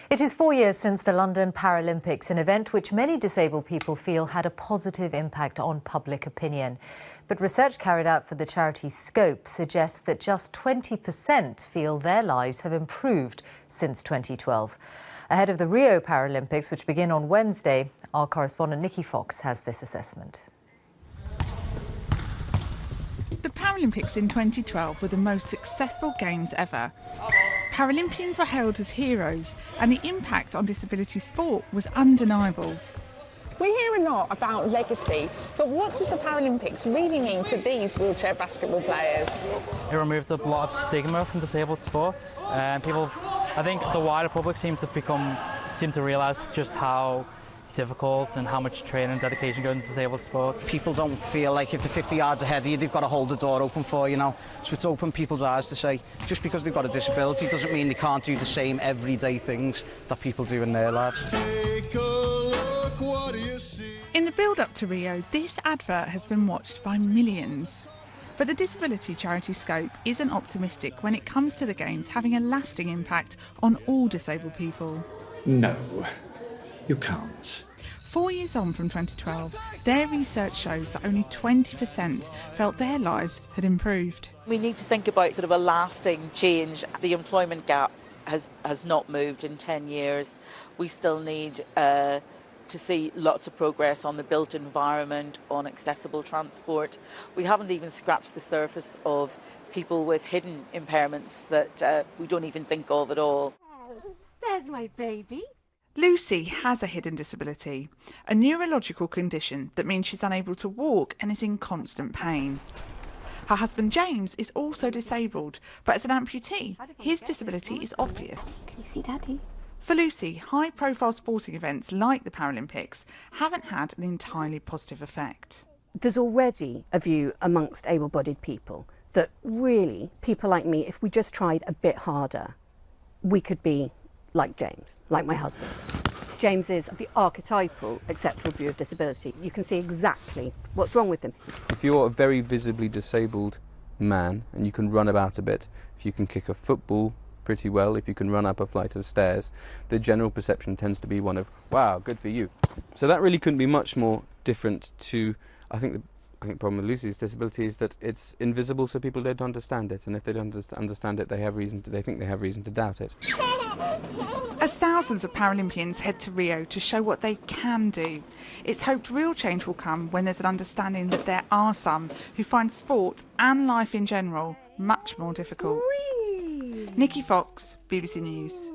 It is 4 years since the London Paralympics, an event which many disabled people feel had a positive impact on public opinion. But research carried out for the charity Scope suggests that just 20% feel their lives have improved since 2012. Ahead of the Rio Paralympics, which begin on Wednesday, our correspondent Nikki Fox has this assessment. The Paralympics in 2012 were the most successful games ever. Paralympians were hailed as heroes, and the impact on disability sport was undeniable. We hear a lot about legacy, but what does the Paralympics really mean to these wheelchair basketball players? It removed a lot of stigma from disabled sports, and people, I think the wider public seem to realise just how difficult and how much training and dedication goes into disabled sports. People don't feel like if they're 50 yards ahead of you, they've got to hold the door open for you, So it's opened people's eyes to say, just because they've got a disability doesn't mean they can't do the same everyday things that people do in their lives. Take a look, what do you see? In the build-up to Rio, this advert has been watched by millions. But the disability charity Scope isn't optimistic when it comes to the Games having a lasting impact on all disabled people. No, you can't. 4 years on from 2012, their research shows that only 20% felt their lives had improved. We need to think about sort of a lasting change. The employment gap has not moved in 10 years. We still need to see lots of progress on the built environment, on accessible transport. We haven't even scratched the surface of people with hidden impairments that we don't even think of at all. There's my baby. Lucy has a hidden disability, a neurological condition that means she's unable to walk and is in constant pain. Her husband James is also disabled, but as an amputee, his disability is obvious. Can you see Daddy? For Lucy, high-profile sporting events like the Paralympics haven't had an entirely positive effect. There's already a view amongst able-bodied people that really, people like me, if we just tried a bit harder, we could be like James, like my husband. James is the archetypal acceptable view of disability. You can see exactly what's wrong with him. If you're a very visibly disabled man and you can run about a bit, if you can kick a football pretty well, if you can run up a flight of stairs, the general perception tends to be one of, wow, good for you. So that really couldn't be much more different to, I think the problem with Lucy's disability is that it's invisible, so people don't understand it, and if they don't understand it, they think they have reason to doubt it. As thousands of Paralympians head to Rio to show what they can do, it's hoped real change will come when there's an understanding that there are some who find sport and life in general much more difficult. Nikki Fox, BBC News.